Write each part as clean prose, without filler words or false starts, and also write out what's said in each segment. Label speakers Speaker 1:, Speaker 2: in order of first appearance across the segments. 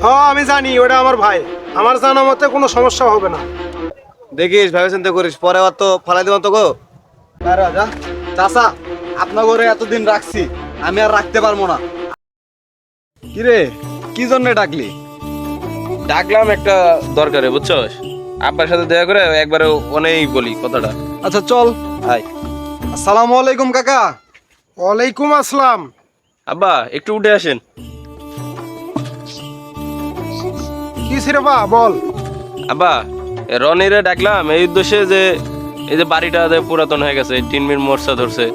Speaker 1: হ্যাঁ আমি জানি ওটা আমার ভাই। আমার জানা মতে কোনো সমস্যা হবে না।
Speaker 2: দেখিস ভেবে চিন্তা করিস, পরে আবার তো ফালাই দেবো তো গো। রাজা চাচা, আপনার ঘরে এতদিন রাখছি, আমি আর রাখতে পারবো না। কিরে, কি জন্য ডাকলি?
Speaker 3: ডাকলাম একটা দরকারে, বুঝছস? আব্বার সাথে দেখা করে একবারে অনেক বলি কথাটা।
Speaker 2: আচ্ছা চল আয়। আসসালামু আলাইকুম কাকা।
Speaker 1: ওয়ালাইকুম আসসালাম।
Speaker 3: আব্বা একটু উঠে আসেন।
Speaker 1: কি রে বা বল।
Speaker 3: আব্বা রনিরে ডাকলাম এই উদ্দেশ্যে যে এই যে বাড়িটা যে পুরাতন হয়ে গেছে, টিনমির মোর্চা ধরছে,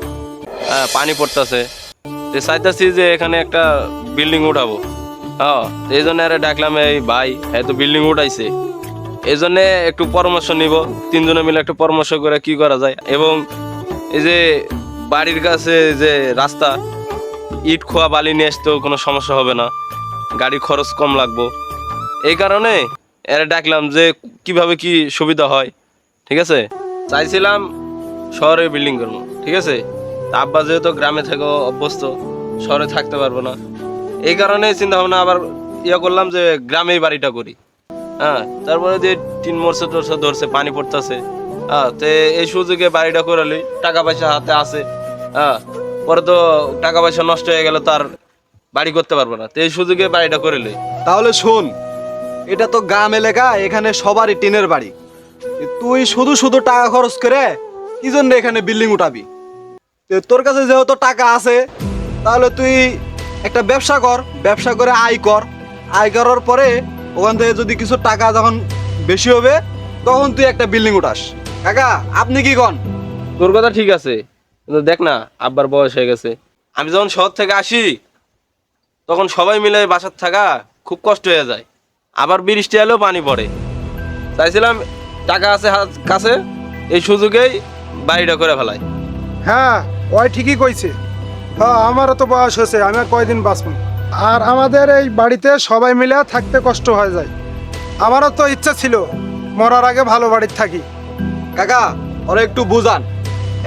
Speaker 3: পানি পড়তেছে, চাইতেছি যে এখানে একটা বিল্ডিং উঠাবো। হ্যাঁ, এই জন্য আরে ডাকলাম। এই ভাই তো বিল্ডিং উঠাইছে, এই জন্য একটু পরামর্শ নিব। তিনজনে মিলে একটু পরামর্শ করে কি করা যায়। এবং এই যে বাড়ির কাছে যে রাস্তা, ইট খোয়া বালি নিয়ে আসতেও কোনো সমস্যা হবে না, গাড়ি খরচ কম লাগবো। এই কারণে এরা ডাকলাম যে কিভাবে কি সুবিধা হয়। ঠিক আছে, চাইছিলাম শহরে বিল্ডিং করবো। ঠিক আছে, তা আব্বা যেহেতু গ্রামে থেকে অভ্যস্ত, শহরে থাকতে পারবো না, এই কারণে চিন্তা ভাবনা আবার করলাম যে গ্রামেই বাড়িটা করি। হ্যাঁ, তারপরে যে টিন মোর্চা টোর্চা ধরছে, পানি পড়তেছে, হ্যাঁ, তো এই সুযোগে বাড়িটা করালি, টাকা পয়সা হাতে আছে। হ্যাঁ, পরে তো টাকা পয়সা নষ্ট হয়ে গেলে তার বাড়ি করতে পারবো না, তো এই সুযোগে বাড়িটা করে লই।
Speaker 2: তাহলে শোন, এটা তো গ্রাম এলাকা, এখানে সবারই টিনের বাড়ি। তুই শুধু শুধু টাকা খরচ করে কি জন্য এখানে বিল্ডিং উঠাবি? তোর কাছে যেহেতু টাকা আছে, তাহলে তুই একটা ব্যবসা কর, ব্যবসা করে আয় কর। আয় করার পরে ওখান থেকে যদি কিছু টাকা যখন বেশি হবে, তখন তুই একটা বিল্ডিং উঠাস। কাকা, আপনি কি কন?
Speaker 3: তোর কথা ঠিক আছে, কিন্তু দেখ না, আব্বার বয়স হয়ে গেছে। আমি যখন শহর থেকে আসি তখন সবাই মিলে বাসার থাকা খুব কষ্ট হয়ে যায়, আবার বৃষ্টি এলেও পানি পড়ে। চাইছিলাম টাকা আছে কাছে, এই সুযোগেই বাড়িটা করে ফেলাই।
Speaker 1: হ্যাঁ ওই ঠিকই কইছে। হ্যাঁ আমারও তো বয়স হয়েছে, আমি আর কয়দিন বাঁচব। আর আমাদের এই বাড়িতে সবাই মিলে থাকতে কষ্ট হয়ে যায়। আমারও তো ইচ্ছা ছিল মরার আগে ভালো বাড়িতে থাকি।
Speaker 2: কাকা, ওরা একটু বুঝান।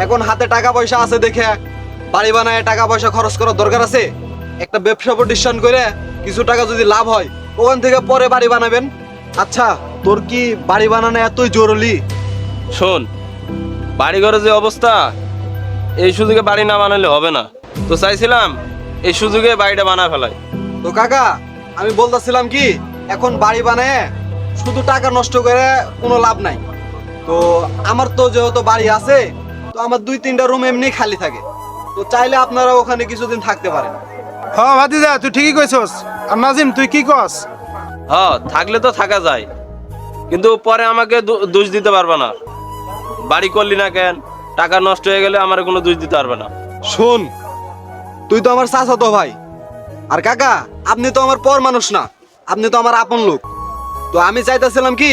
Speaker 2: এখন হাতে টাকা পয়সা আছে দেখে বাড়ি বানায় টাকা পয়সা খরচ করার দরকার আছে? একটা ব্যবসা প্রতিষ্ঠান করে কিছু টাকা যদি লাভ হয়, ওখান থেকে পরে বাড়ি বানাবেন। আচ্ছা, তোর কি বাড়ি বানানো এতই জরুরি?
Speaker 3: শোন, বাড়ি ঘরের যে অবস্থা, এই সুযোগে বাড়ি না বানালে হবে না। তো চাইছিলাম এই সুযোগে বাড়িটা বানা ফেলাই।
Speaker 2: তো কাকা, আমি বলতেছিলাম কি, এখন বাড়ি বানায় শুধু টাকা নষ্ট করে কোনো লাভ নাই। তো আমার তো যেহেতু বাড়ি আছে, তো আমার 2-3টা রুম এমনি খালি থাকে। তো চাইলে আপনারা ওখানে কিছুদিন থাকতে পারেন।
Speaker 1: হ্যাঁ ভাতিজা, তুই ঠিকই কইছস। আর নাজিম তুই কি কস?
Speaker 3: হ্যাঁ, থাকলে তো থাকা যায়, কিন্তু পরে আমাকে দোষ দিতে পারবে না। বাড়ি করলি না কেন, টাকা নষ্ট হয়ে গেলে আমার কোনো দোষ দিতে পারবে না।
Speaker 2: শোন, তুই তো আমার চাচাতো ভাই। আর কাকা, আপনি তো আমার পর মানুষ না, আপনি তো আমার আপন লোক। তো আমি চাইতেছিলাম কি,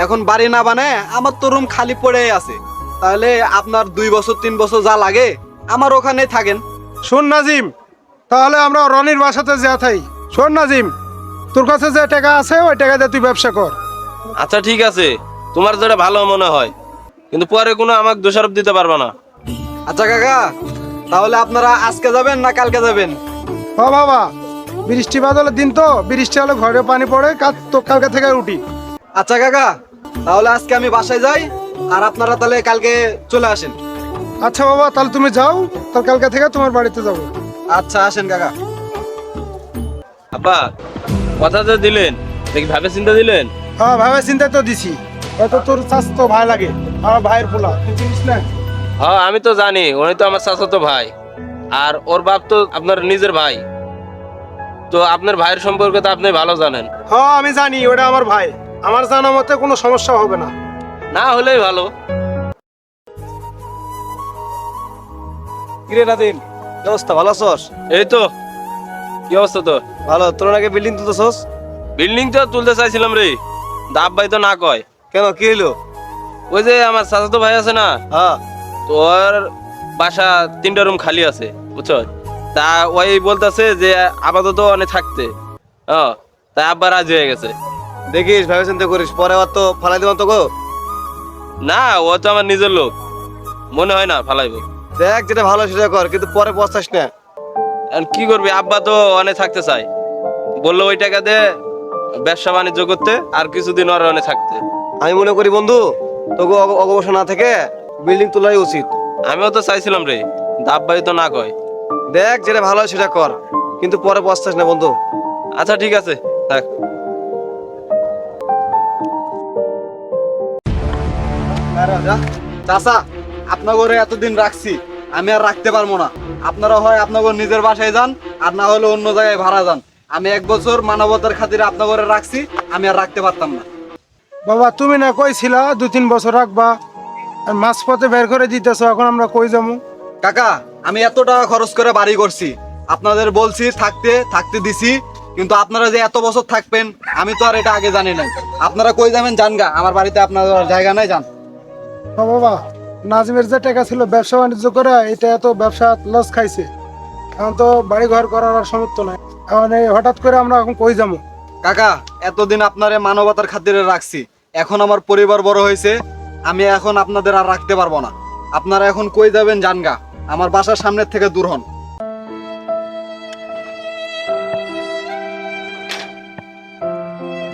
Speaker 2: এখন বাড়ি না বানায় আমার তো রুম খালি পড়ে আছে, তাহলে আপনার 2-3 বছর যা লাগে আমার ওখানেই থাকেন।
Speaker 1: শোন নাজিম, তাহলে আমরা রনির বাসাতে যা থাই। শোন নাজিম, তোর কাছে যে টাকা আছে ওই টাকা দিয়ে তুই ব্যবসা কর।
Speaker 3: আচ্ছা ঠিক আছে, তোমার যেটা ভালো মনে হয়, কিন্তু পরে কোনো আমাকে দোষারোপ দিতে পারবে না।
Speaker 2: আচ্ছা কাকা, তাহলে আপনারা আজকে যাবেন না কালকে যাবেন?
Speaker 1: হ বাবা, বৃষ্টি বাদলের দিন তো, বৃষ্টি হলে ঘরে পানি পড়ে, তো কালকে থেকে উঠি।
Speaker 2: আচ্ছা কাকা, তাহলে আজকে আমি বাসায় যাই, আর আপনারা তাহলে কালকে চলে আসেন।
Speaker 1: আচ্ছা বাবা, তাহলে তুমি যাও, তাহলে কালকে থেকে তোমার বাড়িতে যাবো।
Speaker 2: আচ্ছা, আসেন কাকা।
Speaker 3: আব্বা কথা যে দিলেন, দেখি ভাবে চিন্তা দিলেন।
Speaker 1: হ্যাঁ ভাবে চিন্তা তো দিছি। হয়তো তোর স্বাস্থ্য ভাই লাগে, আমার ভাইয়ের পোলা, তুই চিনিস না?
Speaker 3: হ্যাঁ আমি তো জানি, উনি তো আমার চাচাতো ভাই, আর ওর বাপ তো আপনার নিজের ভাই। তো আপনার ভাইয়ের সম্পর্কে তো আপনি ভালো জানেন।
Speaker 1: হ্যাঁ আমি জানি ওটা আমার ভাই। আমার জানা মতে কোনো সমস্যা হবে না।
Speaker 3: না হলেই ভালো।
Speaker 2: কিরে নাদিম, কি অবস্থা, ভালো আছস?
Speaker 3: এই তো, কি অবস্থা তো?
Speaker 2: ভালো। তোর নাকি বিল্ডিং তুলতেছস?
Speaker 3: বিল্ডিং তো তুলতে চাইছিলাম রে, দাব ভাই তো না কয়।
Speaker 2: কেন, কি হইলো?
Speaker 3: ওই যে আমার চাচাতো ভাই আছে না,
Speaker 2: হ্যাঁ।
Speaker 3: তোর বাসা 3টা রুম খালি আছে, বুঝছো? তা ওই বলতেছে যে আপাতত অনেক থাকতে। তাই আব্বা রাজি হয়ে গেছে।
Speaker 2: দেখিস ভেবে চিন্তা করিস, পরে আবার তো ফালাই দেবো তো গো।
Speaker 3: না, ও তো আমার নিজের লোক, মনে হয় না ফালাইবো।
Speaker 2: দেখ, যেটা ভালো সেটা কর, কিন্তু পরে পস্তাস না।
Speaker 3: এখন কি করবি, আব্বা তো অনেক থাকতে চায়, বললো ওই টাকা দে ব্যবসা বাণিজ্য করতে, আর কিছুদিন ওর ওখানে থাকতে।
Speaker 2: আমি মনে করি বন্ধু তোকে অবসর না থেকে বিল্ডিং তোলাই উচিত।
Speaker 3: আমিও তো চাইছিলাম রে, দাব্বাই তো না কয়।
Speaker 2: দেখ যেটা ভালো হয় সেটা কর, কিন্তু পরে পস্তাস না বন্ধু।
Speaker 3: আচ্ছা ঠিক আছে, থাক।
Speaker 2: চাচা, আপনার ঘরে এতদিন রাখছি, আমি আর রাখতে পারবো না। আপনারা হয় আপনার ঘর নিজের বাসায় যান, আর না হলে অন্য জায়গায় ভাড়া যান। আমি 1 বছর মানবতার খাতিরে আপনার ঘরে রাখছি, আমি আর রাখতে পারতাম না।
Speaker 1: বাবা তুমি না কইছিলা 2-3 বছর রাখবা, আর মাঝপথে বের করে দিতেছো, এখন আমরা কই যাবো?
Speaker 2: কাকা, আমি এত টাকা খরচ করে বাড়ি করছি, আপনাদের বলছি থাকতে থাকতে দিছি, কিন্তু আপনারা যে এত বছর থাকবেন আমি তো আর এটা আগে জানি নাই। আপনারা কই যাবেন যান গা, আমার বাড়িতে আপনার জায়গা নাই, যান।
Speaker 1: বাবা নাজিমের যে টাকা ছিল ব্যবসা বাণিজ্য করে, এটা এত ব্যবসা লস খাইছে, এখন তো বাড়ি ঘর করার আর সামর্থ্য নাই। এখন এই হঠাৎ করে আমরা এখন কই যাবো?
Speaker 2: কাকা, এতদিন আপনারে মানবতার খাতিরে রাখছি, এখন আমার পরিবার বড় হয়েছে, আমি এখন আপনাদের আর রাখতে পারবো না। আপনারা এখন কই যাবেন যান গা, আমার বাসার সামনের থেকে দূর হন।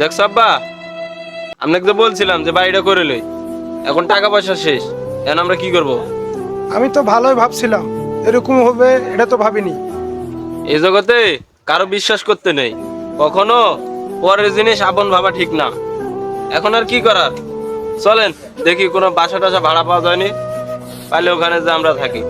Speaker 3: দেখ আব্বা, আপনাকে তো বলছিলাম যে বাড়িটা করে লই, এখন টাকা পয়সা শেষ, এখন আমরা কি করব?
Speaker 1: আমি তো ভালোই ভাবছিলাম এরকম হবে, এটা তো ভাবিনি।
Speaker 3: এই জগতে কারো বিশ্বাস করতে নেই, কখনো পরের জিনিস আপন ভাবা ঠিক না। এখন আর কি করার, চলেন দেখি কোনো বাসা টাসা ভাড়া পাওয়া যায়নি, পাইলে ওখানে যে আমরা থাকি।